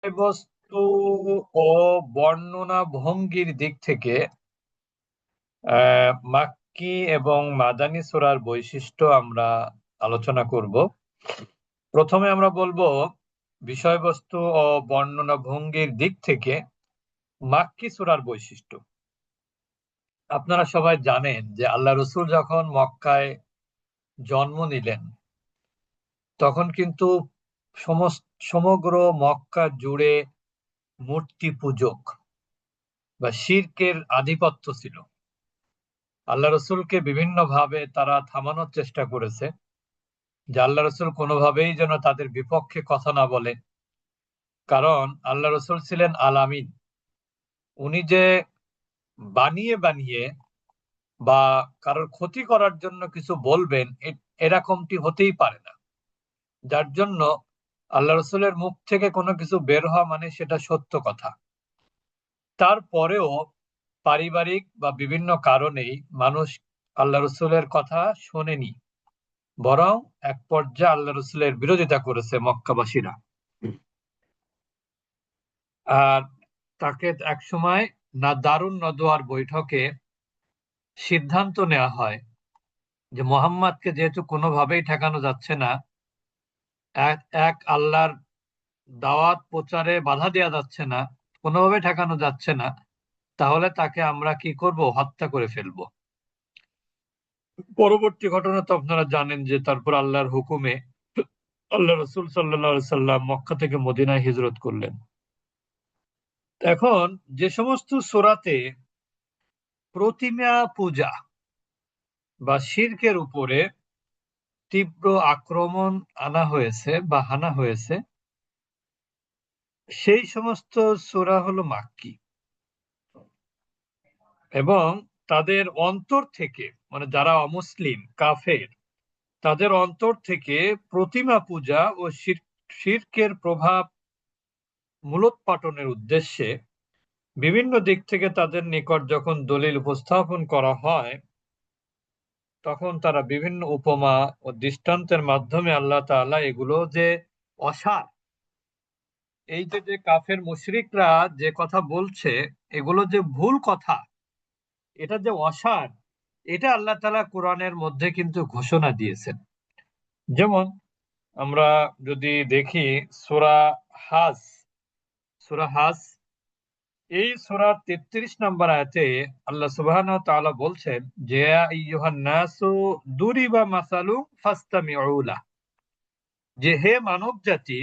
বিষয়বস্তু ও বর্ণনা ভঙ্গির দিক থেকে মাক্কি এবং মাদানী সূরার বৈশিষ্ট্য আমরা আলোচনা করব। প্রথমে আমরা বলবো বিষয়বস্তু ও বর্ণনা ভঙ্গির দিক থেকে মাক্কি সূরার বৈশিষ্ট্য। আপনারা সবাই জানেন যে আল্লাহ রসুল যখন মক্কায় জন্ম নিলেন তখন কিন্তু সমগ্র মক্কা জুড়ে মূর্তি পূজক বা শিরকের আধিপত্য ছিল। আল্লাহ রসুলকে বিভিন্নভাবে তারা থামানোর চেষ্টা করেছে যে আল্লাহ রসুল কোনোভাবেই যেন তাদের বিপক্ষে কথা না বলে, কারণ আল্লাহ রসুল ছিলেন আল আমিন। উনি যে বানিয়ে বানিয়ে বা কারোর ক্ষতি করার জন্য কিছু বলবেন এরকমটি হতেই পারে না, যার জন্য আল্লাহ রসুলের মুখ থেকে কোনো কিছু বের হওয়া মানে সেটা সত্য কথা। তারপরেও পারিবারিক বা বিভিন্ন কারণেই মানুষ আল্লাহ রসুলের কথা শোনেনি, বরং এক পর্যায়ে আল্লাহ রসুলের বিরোধিতা করেছে মক্কাবাসীরা। আর তাকে এক সময় দারুন নদওয়ার বৈঠকে সিদ্ধান্ত নেওয়া হয় যে মোহাম্মদকে যেহেতু কোনোভাবেই ঠেকানো যাচ্ছে না, এক এক আল্লাহর দাওয়াত প্রচারে বাধা দেওয়া যাচ্ছে না, কোনোভাবে ঠেকানো যাচ্ছে না, তাহলে তাকে আমরা কি করব, হত্যা করে ফেলবো। পরবর্তী ঘটনা তো আপনারা জানেন যে তারপর আল্লাহর হুকুমে আল্লাহ রসুল সাল্লাল্লাহু সাল্লাম মক্কা থেকে মদিনায় হিজরত করলেন। এখন যে সমস্ত সূরাতে প্রতিমা পূজা বা শিরকের উপরে তীব্র আক্রমণ আনা হয়েছে বা হানা হয়েছে, সেই সমস্ত সূরা হলো মাক্কি, এবং তাদের অন্তর থেকে, মানে যারা অমুসলিম কাফের, তাদের অন্তর থেকে প্রতিমা পূজা ও শিরকের প্রভাব মূলোৎপাটনের উদ্দেশ্যে বিভিন্ন দিক থেকে তাদের নিকট যখন দলিল উপস্থাপন করা হয়, তখন তারা বিভিন্ন উপমা ও দৃষ্টান্তের মাধ্যমে আল্লাহ তাআলা এগুলো যে অসার, এই যে কাফের মুশরিকরা যে কথা বলছে এগুলো যে ভুল কথা, এটা যে অসার, এটা আল্লাহ তাআলা কোরআনের মধ্যে কিন্তু ঘোষণা দিয়েছেন। যেমন আমরা যদি দেখি সূরা হাজ, সূরা হাজ এই সূরার 33 নম্বর আয়াতে আল্লাহ সুবহানাহু ওয়া তাআলা বলছেন যে ইয়া আইয়ুহান নাসু দুরিবা মাসালুন ফাসতামিউ লাহ, যে হে মানব জাতি,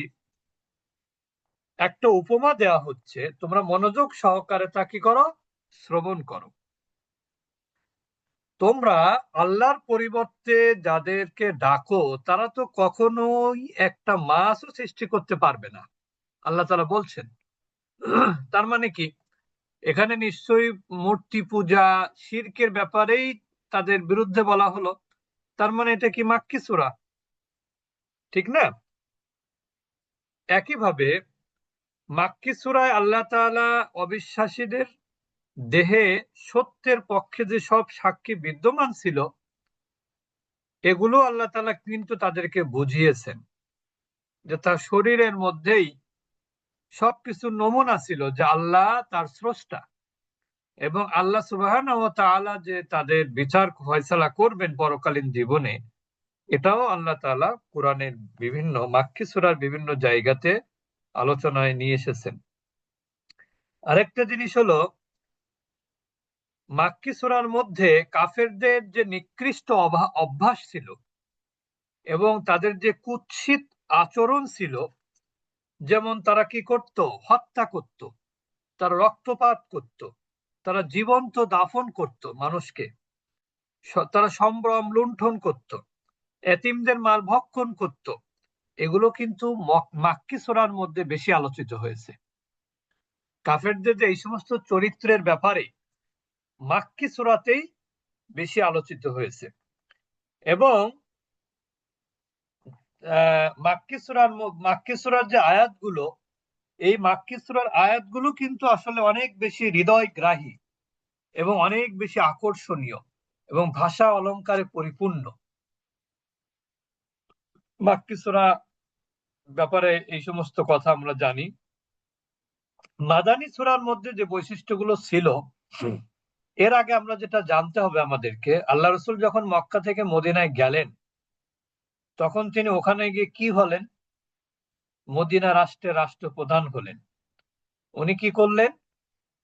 একটা উপমা দেয়া হচ্ছে, তোমরা মনোযোগ সহকারে তা কি করো, শ্রবণ করো। তোমরা আল্লাহর পরিবর্তে যাদেরকে ডাকো তারা তো কখনোই একটা মাছও সৃষ্টি করতে পারবে না, আল্লাহ তাআলা বলছেন। তার মানে কি, এখানে নিশ্চয়ই মূর্তি পূজা শিরকের ব্যাপারেই তাদের বিরুদ্ধে বলা হলো। তার মানে এটা কি মাক্কি সূরা, ঠিক না? একইভাবে মাক্কি সূরায় আল্লাহ তাআলা অবিশ্বাসীদের দেহে সত্যের পক্ষে যে সব সাক্ষী বিদ্যমান ছিল এগুলো আল্লাহ তাআলা কিন্তু তাদেরকে বুঝিয়েছেন যে তার শরীরের মধ্যেই সবকিছু নমুনা ছিল যে আল্লাহ তার স্রষ্টা, এবং আল্লাহ সুবহানাহু ওয়া তাআলা যে তাদের বিচার ফয়সালা করবেন পরকালীন জীবনে, এটাও আল্লাহ তাআলা কোরআনের বিভিন্ন মাক্কি সূরার বিভিন্ন জায়গাতে আলোচনায় নিয়ে এসেছেন। আরেকটা জিনিস হলো, মাক্কি সূরার মধ্যে কাফেরদের যে নিকৃষ্ট অভ্যাস ছিল এবং তাদের যে কুৎসিত আচরণ ছিল, যেমন তারা কি করত, হত্যা করত, তারা রক্তপাত করত, তারা জীবন্ত দাফন করত মানুষকে, তারা সম্ভ্রম লুণ্ঠন করত, এতিমদের মাল ভক্ষণ করত, এগুলো কিন্তু মাক্কি সূরার মধ্যে বেশি আলোচিত হয়েছে। কাফেরদের যে এই সমস্ত চরিত্রের ব্যাপারে মাক্কি সূরাতেই বেশি আলোচিত হয়েছে। এবং মাক্কি সূরার যে আয়াতগুলো, এই মাক্কি সূরার আয়াতগুলো কিন্তু আসলে অনেক বেশি হৃদয়গ্রাহী এবং অনেক বেশি আকর্ষণীয় এবং ভাষা অলংকারে পরিপূর্ণ। মাক্কি সূরা ব্যাপারে এই সমস্ত কথা আমরা জানি। মাদানী সূরার মধ্যে যে বৈশিষ্ট্যগুলো ছিল, এর আগে আমরা যেটা জানতে হবে আমাদেরকে, আল্লাহ রসুল যখন মক্কা থেকে মদিনায় গেলেন, তখন তিনি ওখানে গিয়ে কি হলেন? মদিনা রাষ্ট্রের রাষ্ট্রপ্রধান হলেন। উনি কি করলেন?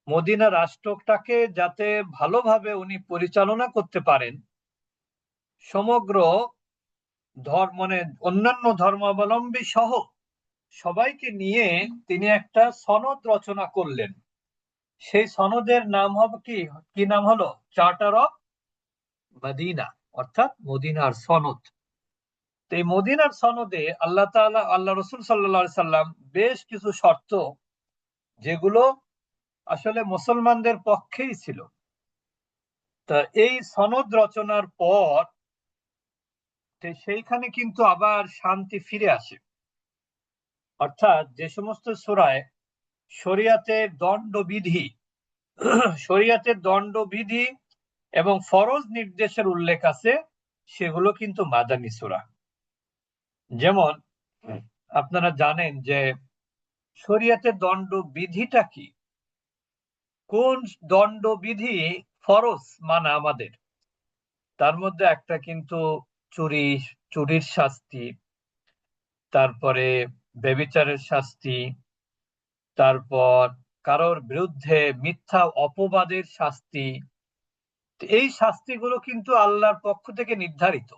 মদিনা রাষ্ট্রটাকে যাতে ভালোভাবে উনি পরিচালনা করতে পারেন, সমগ্র মানে অন্যান্য ধর্মাবলম্বী সহ সবাইকে নিয়ে তিনি একটা সনদ রচনা করলেন। সেই সনদের নাম হবে কি নাম হলো? চার্টার অফ মদিনা, অর্থাৎ মদিনার সনদ। তো এই মদিনার সনদে আল্লাহ তাআলা, আল্লাহ রসুল সাল্লাল্লাহু আলাইহি সাল্লাম বেশ কিছু শর্ত, যেগুলো আসলে মুসলমানদের পক্ষেই ছিল। তা এই সনদ রচনার পর সেইখানে কিন্তু আবার শান্তি ফিরে আসে। অর্থাৎ যে সমস্ত সূরায় শরিয়াতের দণ্ডবিধি শরিয়াতের দণ্ডবিধি এবং ফরজ নির্দেশের উল্লেখ আছে, সেগুলো কিন্তু মাদানী সূরা। যেমন আপনারা জানেন যে শরিয়াতের দণ্ডবিধিটা কি, কোন দণ্ডবিধি ফরজ মানা আমাদের, তার মধ্যে একটা কিন্তু চুরির শাস্তি, তারপরে ব্যভিচারের শাস্তি, তারপর কারোর বিরুদ্ধে মিথ্যা অপবাদের শাস্তি। এই শাস্তিগুলো কিন্তু আল্লাহর পক্ষ থেকে নির্ধারিত।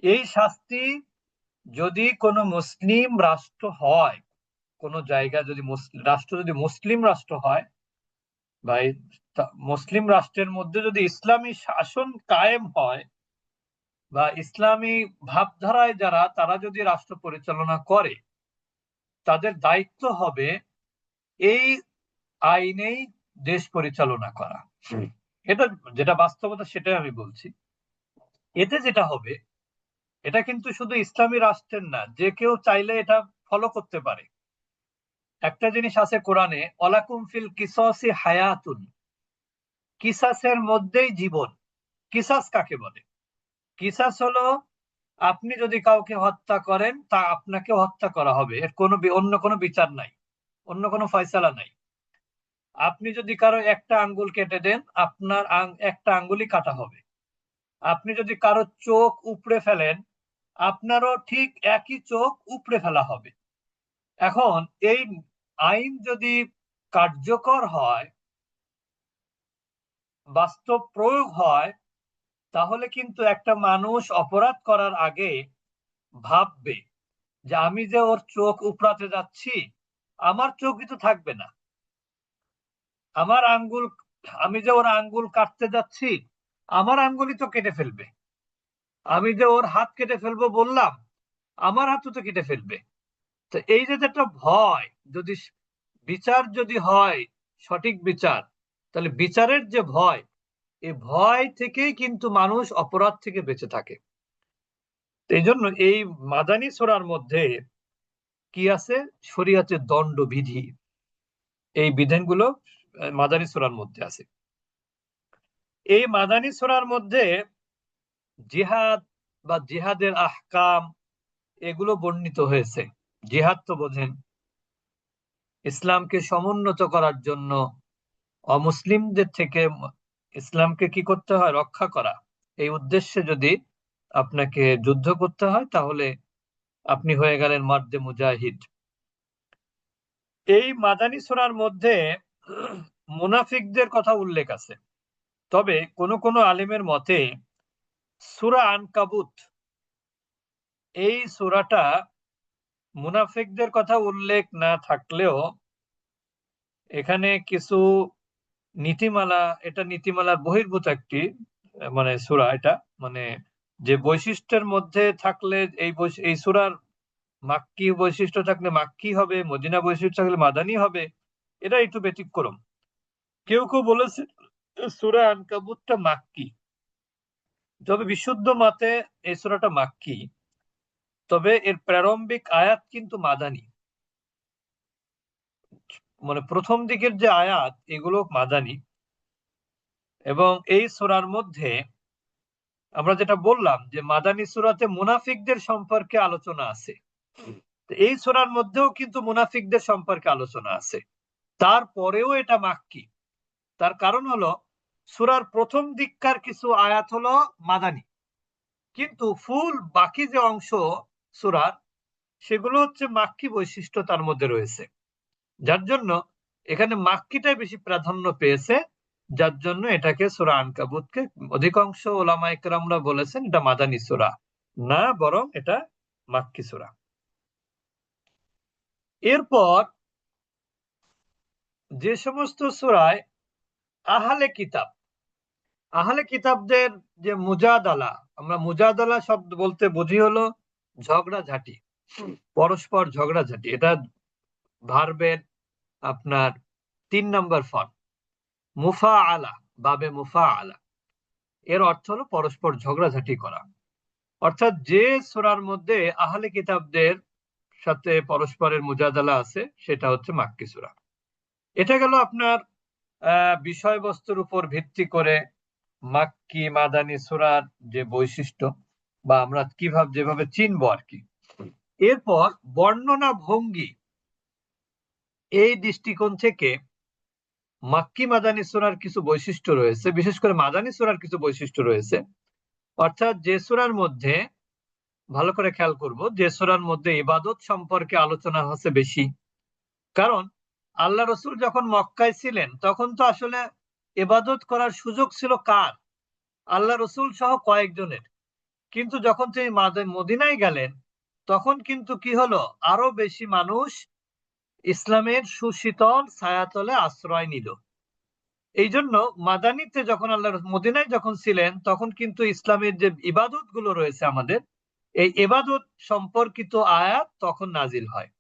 এই শাস্তি যদি কোনো মুসলিম রাষ্ট্র হয়, কোন জায়গা যদি রাষ্ট্র যদি মুসলিম রাষ্ট্র হয়, বা মুসলিম রাষ্ট্রের মধ্যে যদি ইসলামী শাসন কায়েম হয়, বা ইসলামী ভাবধারায় যারা, তারা যদি রাষ্ট্র পরিচালনা করে, তাদের দায়িত্ব হবে এই আইনেই দেশ পরিচালনা করা। এটা যেটা বাস্তবতা, সেটাই আমি বলছি। এতে যেটা হবে, এটা কিন্তু শুধু ইসলামী রাষ্ট্রের না, যে কেউ চাইলে এটা ফলো করতে পারে। একটা জিনিস আছে কোরআনে, ওয়ালাকুম ফিল কিসাসি হায়াতুন, কিসাসের মধ্যেই জীবন। কিসাস কাকে বলে? কিসাস হলো, আপনি যদি কাউকে হত্যা করেন, তা আপনাকে হত্যা করা হবে, এর কোনো অন্য কোনো বিচার নাই, অন্য কোনো ফয়সালা নাই। আপনি যদি কারো একটা আঙ্গুল কেটে দেন, আপনার একটা আঙ্গুলই কাটা হবে। আপনি যদি কারো চোখ উপড়ে ফেলেন, আপনারও ঠিক একই চোখ উপড়ে ফেলা হবে। এখন এই আইন যদি কার্যকর হয়, বাস্তব প্রয়োগ হয়, তাহলে কিন্তু একটা মানুষ অপরাধ করার আগে ভাববে যে আমি যে ওর চোখ উপড়াতে যাচ্ছি, আমার চোখই তো থাকবে না। আমার আঙ্গুল, আমি যে ওর আঙ্গুল কাটতে যাচ্ছি, আমার আঙ্গুলই তো কেটে ফেলবে। আমি যে ওর হাত কেটে ফেলবো বললাম, আমার হাতও তো কেটে ফেলবে। তো এই যে একটা ভয়, যদি বিচার যদি হয় সঠিক বিচার, তাহলে বিচারের যে ভয়, এই ভয় থেকেই কিন্তু মানুষ অপরাধ থেকে বেঁচে থাকে। এই জন্য এই মাদানী সূরার মধ্যে কি আছে? শরিয়াতের দণ্ডবিধি, এই বিধানগুলো মাদানী সূরার মধ্যে আছে। এই মাদানী সূরার মধ্যে জিহাদ বা জিহাদের আহকাম, এগুলো বর্ণিত হয়েছে। জিহাদ তো বোঝেন, ইসলামকে সমুন্নত করার জন্য অমুসলিমদের থেকে ইসলামকে কি করতে হয়? রক্ষা করা। এই উদ্দেশ্যে যদি আপনাকে যুদ্ধ করতে হয়, তাহলে আপনি হয়ে গেলেন মার্দে মুজাহিদ। এই মাদানী সূরার মধ্যে মুনাফিকদের কথা উল্লেখ আছে। তবে কোন কোন আলিমের মতে সূরা আনকাবুত, এই সূরাটা মুনাফিকদের কথা উল্লেখ না থাকলেও এখানে কিছু নীতিমালা, এটা নীতিমালার বহির্ভূত একটি মানে সূরা। এটা মানে যে বৈশিষ্ট্যের মধ্যে থাকলে এই সূরার মাক্কি বৈশিষ্ট্য থাকলে মাক্কি হবে, মদিনা বৈশিষ্ট্য থাকলে মাদানী হবে, এটা একটু ব্যতিক্রম। কেউ কেউ বলেছে সূরা আনকাবুতটা মাক্কি, তবে বিশুদ্ধ মতে এই সূরাটা মাক্কি, তবে এর প্রারম্ভিক আয়াত কিন্তু মাদানী। মানে প্রথম দিকের যে আয়াত, এগুলো মাদানী। এবং এই সূরার মধ্যে আমরা যেটা বললাম যে মাদানী সূরাতে মুনাফিকদের সম্পর্কে আলোচনা আছে, এই সূরার মধ্যেও কিন্তু মুনাফিকদের সম্পর্কে আলোচনা আছে। তারপরেও এটা মাক্কি। তার কারণ হলো সূরার প্রথম দিককার কিছু আয়াত হলো মাদানী, কিন্তু ফুল বাকি যে অংশ সূরার সেগুলো হচ্ছে মাক্কি বৈশিষ্ট্য তার মধ্যে রয়েছে, যার জন্য এখানে মাক্কিটাই বেশি প্রাধান্য পেয়েছে, যার জন্য এটাকে সূরা আনকাবুতকে অধিকাংশ ওলামা ইকরামরা বলেছেন এটা মাদানী সূরা না, বরং এটা মাক্কি সূরা। এরপর যে সমস্ত সূরায় আহলে কিতাব, আহলে কিতাবদের যে মুজাদালা, আমরা মুজাদালা শব্দ বলতে বুঝি হলো ঝগড়াঝাটি, পরস্পর ঝগড়াঝাটি। এটা ভার্বের আপনার 3 নম্বর ফর্ম, মুফা আলা, বাবে মুফা আলা। এর অর্থ হলো পরস্পর ঝগড়াঝাটি করা। অর্থাৎ যে সূরার মধ্যে আহলে কিতাবদের সাথে পরস্পরের মুজাদালা আছে সেটা হচ্ছে মাক্কি সূরা। এটা গেল আপনার বিষয়বস্তুর উপর ভিত্তি করে মাক্কি মাদানী সূরার যে বৈশিষ্ট্য, বা আমরা কিভাবে যেভাবে চিনবো আর কি। এরপর বর্ণনা ভঙ্গি, এই দৃষ্টিকোণ থেকে মাক্কি মাদানী সূরার কিছু বৈশিষ্ট্য রয়েছে, বিশেষ করে মাদানী সূরার কিছু বৈশিষ্ট্য রয়েছে। অর্থাৎ যে সূরার মধ্যে, ভালো করে খেয়াল করব, যে সূরার মধ্যে ইবাদত সম্পর্কে আলোচনা হচ্ছে বেশি। কারণ আল্লাহ রসুল যখন মক্কায় ছিলেন তখন তো আসলে ইবাদত করার সুযোগ ছিল কার? আল্লাহ রসুল সহ কয়েকজনের। কিন্তু যখন তিনি মদিনায় গেলেন তখন কিন্তু কি হলো, আরো বেশি মানুষ ইসলামের সুশীতল ছায়াতলে আশ্রয় নিল। এই জন্য মাদানীতে যখন আল্লাহ মদিনায় যখন ছিলেন তখন কিন্তু ইসলামের যে ইবাদত গুলো রয়েছে আমাদের, এই ইবাদত সম্পর্কিত আয়াত তখন নাজিল হয়।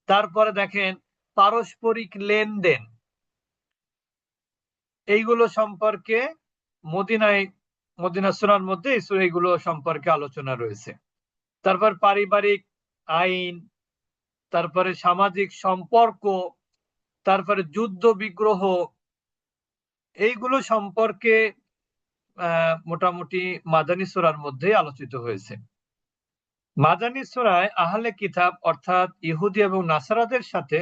তারপরে দেখেন পারস্পরিক লেনদেন, এইগুলো সম্পর্কে মদিনা সূরার মধ্যে এইগুলো সম্পর্কে আলোচনা রয়েছে। তারপর পারিবারিক আইন, তারপরে সামাজিক সম্পর্ক, তারপরে যুদ্ধ বিগ্রহ, এইগুলো সম্পর্কে মোটামুটি মাদানী সূরার মধ্যে আলোচিত হয়েছে। মাদানী সূরায় আহলে কিতাব অর্থাৎ ইহুদি এবং নাসারাদের সাথে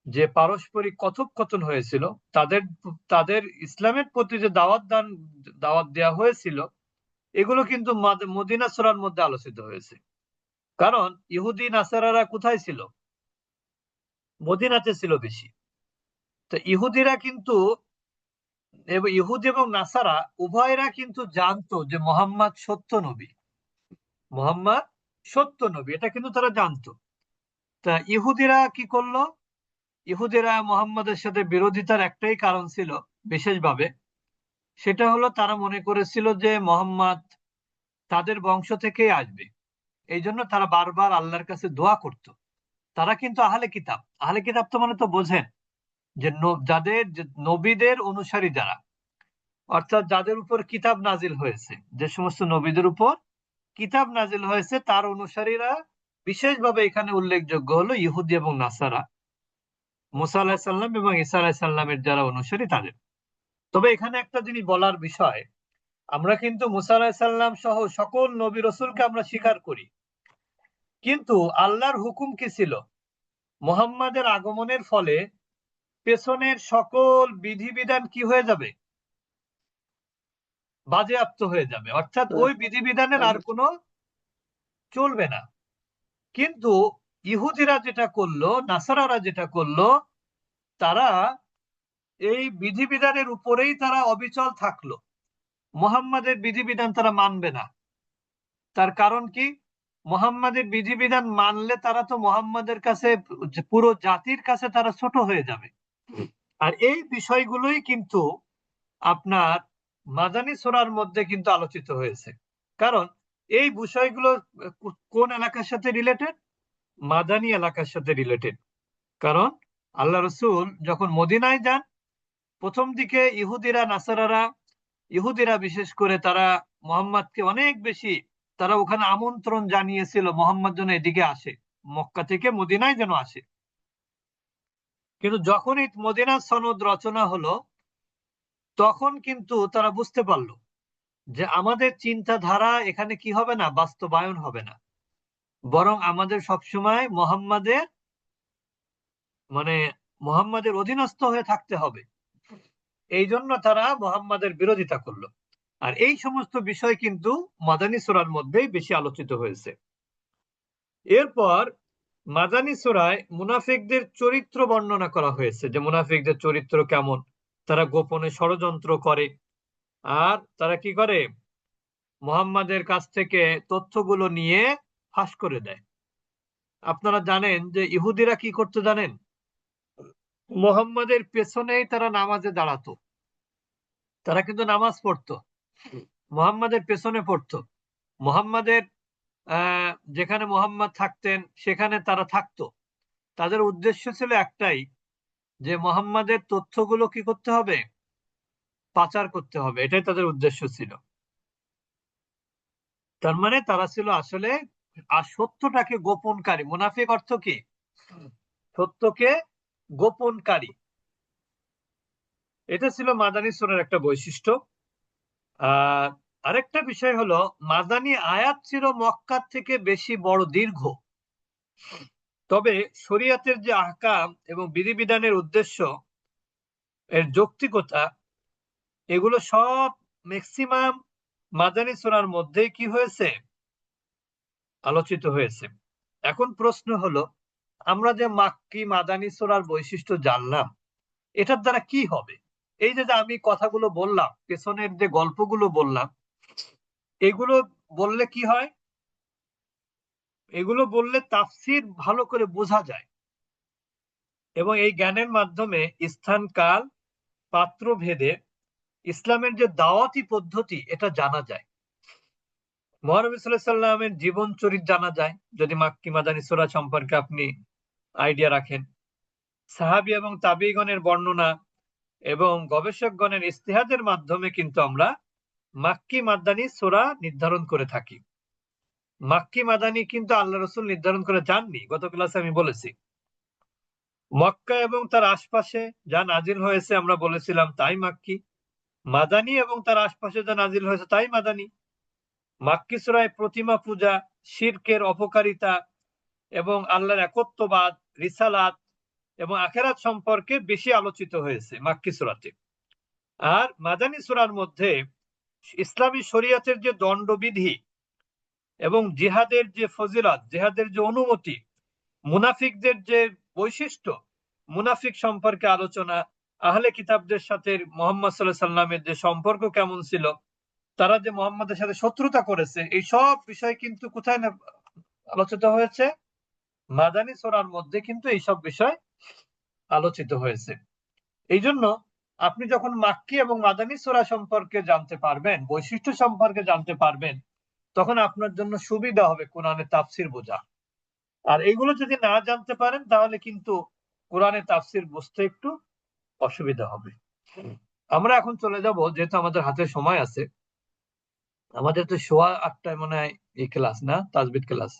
যে পারস্পরিক কথোপকথন হয়েছিল, তাদের তাদের ইসলামের প্রতি যে দাওয়াত দেওয়া হয়েছিল, এগুলো কিন্তু মদিনা সূরার মধ্যে আলোচিত হয়েছে। কারণ ইহুদি নাসারারা কোথায় ছিল? মদিনাতে ছিল বেশি। তো ইহুদিরা কিন্তু, ইহুদি এবং নাসারা উভয়রা কিন্তু জানতো যে মোহাম্মদ সত্য নবী, মোহাম্মদ সত্য নবী, এটা কিন্তু তারা জানতো। তা ইহুদিরা কি করলো? ইহুদিরা মোহাম্মদের সাথে বিরোধিতার একটাই কারণ ছিল বিশেষভাবে, সেটা হলো তারা মনে করেছিল যে মোহাম্মদ তাদের বংশ থেকেই আসবে। এই জন্য তারা বারবার আল্লাহর কাছে দোয়া করত। তারা কিন্তু আহলে কিতাব, আহলে কিতাব তো মানে তো বোঝেন যে যাদের নবীদের অনুসারী যারা, অর্থাৎ যাদের উপর কিতাব নাজিল হয়েছে, যে সমস্ত নবীদের উপর কিতাব নাজিল হয়েছে তার অনুসারীরা, বিশেষভাবে এখানে উল্লেখযোগ্য হলো ইহুদি এবং নাসারা, মুসা আলাহিসাল্লাম এবং ঈসা আলাহিসাল্লামের যারা অনুসারী তাদের। তবে এখানে একটা জিনিস বলার বিষয়, আমরা কিন্তু মুসা আলাহিসাল্লাম সহ সকল নবী রসুলকে আমরা স্বীকার করি, কিন্তু আল্লাহর হুকুম কি ছিল? মুহাম্মাদের আগমনের ফলে পেছনের সকল বিধিবিধান কি হয়ে যাবে? বাজেয়াপ্ত হয়ে যাবে, অর্থাৎ ওই বিধিবিধানের আর কোনো চলবে না। কিন্তু ইহুদিরা যেটা করলো, নাসারারা যেটা করলো, তারা এই বিধিবিধানের উপরেই তারা অবিচল থাকলো, মুহাম্মাদের বিধিবিধান তারা মানবে না। তার কারণ কি? মুহাম্মাদের বিধিবিধান মানলে তারা তো মুহাম্মাদের কাছে, পুরো জাতির কাছে তারা ছোট হয়ে যাবে। আর এই বিষয়গুলোই কিন্তু আপনার মাদানী সূরার মধ্যে কিন্তু আলোচিত হয়েছে। কারণ এই বিষয়গুলো কোন এলাকার সাথে রিলেটেড? মাদানী এলাকার সাথে রিলেটেড। কারণ আল্লাহ রসুল যখন মদিনায় যান, প্রথম দিকে ইহুদিরা নাসারারা, ইহুদিরা বিশেষ করে তারা মোহাম্মদকে অনেক বেশি, তারা ওখানে আমন্ত্রণ জানিয়েছিল মোহাম্মদ যেন এদিকে আসে, মক্কা থেকে মদিনায় যেন আসে। কিন্তু যখনই মদিনার সনদ রচনা হলো তখন কিন্তু তারা বুঝতে পারলো যে আমাদের চিন্তাধারা এখানে কি হবে না, বাস্তবায়ন হবে না, বরং আমাদের সবসময় মোহাম্মদের মানে মুহাম্মাদের অধীনস্থ হয়ে থাকতে হবে, এই জন্য তারা মুহাম্মাদের বিরোধিতা করলো। আর এই সমস্ত বিষয় কিন্তু মাদানী সূরার মধ্যেই বেশি আলোচিত হয়েছে। এরপর মাদানী সূরায় মুনাফিকদের চরিত্র বর্ণনা করা হয়েছে, যে মুনাফিকদের চরিত্র কেমন, তারা গোপনে ষড়যন্ত্র করে, আর তারা কি করে, মুহাম্মাদের কাছ থেকে তথ্যগুলো নিয়ে ফাঁস করে দেয়। আপনারা জানেন যে ইহুদিরা কি করতে জানেন, মুহাম্মাদের পেছনেই তারা নামাজে দাঁড়াতো, তারা কিন্তু নামাজ পড়তো, মুহাম্মাদের পেছনে পড়তো, মুহাম্মাদের যেখানে মুহাম্মদ থাকতেন সেখানে তারা থাকতো। তাদের উদ্দেশ্য ছিল একটাই, যে মুহাম্মাদের তথ্যগুলো কি করতে হবে, পাচার করতে হবে, এটাই তাদের উদ্দেশ্য ছিল। তার মানে তারা ছিল আসলে আর সত্যটাকে গোপনকারী। মুনাফিক অর্থ কি, সত্যকে গোপনকারী। এটা ছিল মাদানী সূরার একটা বৈশিষ্ট্য। আর আরেকটা বিষয় হলো, মাদানী আয়াত ছিল মক্কার থেকে বেশি বড়, দীর্ঘ। তবে শরিয়াতের যে আহকাম এবং বিধিবিধানের উদ্দেশ্য, এর যৌক্তিকতা, এগুলো সব ম্যাক্সিমাম মাদানী সূরার মধ্যেই কি হয়েছে, আলোচিত হয়েছে। এখন প্রশ্ন হলো, আমরা যে মাক্কি মাদানী সূরার বৈশিষ্ট্য জানলাম, এটার দ্বারা কি হবে? এই যে আমি কথাগুলো বললাম, পেছনের যে গল্পগুলো বললাম, এগুলো বললে কি হয়, এগুলো বললে তাফসীর ভালো করে বোঝা যায়, এবং এই জ্ঞানের মাধ্যমে স্থান কাল পাত্র ভেদে ইসলামের যে দাওয়াতি পদ্ধতি, এটা জানা যায়। মহানবী সাল্লাল্লাহু আলাইহি সাল্লামের জীবন চরিত জানা যায়, যদি মাক্কি মাদানী সূরা সম্পর্কে আপনি আইডিয়া রাখেন। সাহাবী এবং তাবিঈগণের বর্ণনা এবং গবেষকগণের ইজতিহাদের মাধ্যমে কিন্তু আমরা মাক্কি মাদানী সূরা নির্ধারণ করে থাকি। মাক্কি মাদানী কিন্তু আল্লাহ রাসূল নির্ধারণ করে যাননি, গত ক্লাসে আমি বলেছি। মক্কা এবং তার আশপাশে যা নাজিল হয়েছে আমরা বলেছিলাম তাই মাক্কি, মাদানী এবং তার আশপাশে যা নাজিল হয়েছে তাই মাদানী। মাক্কি সূরায় প্রতিমা পূজা, শিরকের অপকারিতা এবং আল্লাহর একত্ববাদ, রিসালাত এবং আখিরাত সম্পর্কে বেশি আলোচিত হয়েছে মাক্কি সূরাতে। আর মাদানী সূরার মধ্যে ইসলামী শরিয়তের যে দণ্ডবিধি এবং জিহাদের যে ফজিলত, জিহাদের যে অনুমতি, মুনাফিকদের যে বৈশিষ্ট্য, মুনাফিক সম্পর্কে আলোচনা, আহলে কিতাবদের সাথে মুহাম্মদ সাল্লাল্লাহু আলাইহি সাল্লামের যে সম্পর্ক কেমন ছিল, তারা যে মুহাম্মাদের সাথে শত্রুতা করেছে, এই সব বিষয় কিন্তু কোথায় আলোচিত হয়েছে, মাদানী সূরার মধ্যে কিন্তু এইসব বিষয় আলোচিত হয়েছে। এই জন্য আপনি যখন মাক্কি এবং মাদানী সূরা সম্পর্কে জানতে পারবেন, বৈশিষ্ট্য সম্পর্কে জানতে পারবেন, তখন আপনার জন্য সুবিধা হবে কোরআনের তাফসীর বোঝা। আর এইগুলো যদি না জানতে পারেন, তাহলে কিন্তু কোরআনের তাফসীর বুঝতে একটু অসুবিধা হবে। আমরা এখন চলে যাব, যেহেতু আমাদের হাতে সময় আছে, আমাদের তো 8:15 মনে হয় এই ক্লাস, না তাজবিদ ক্লাস।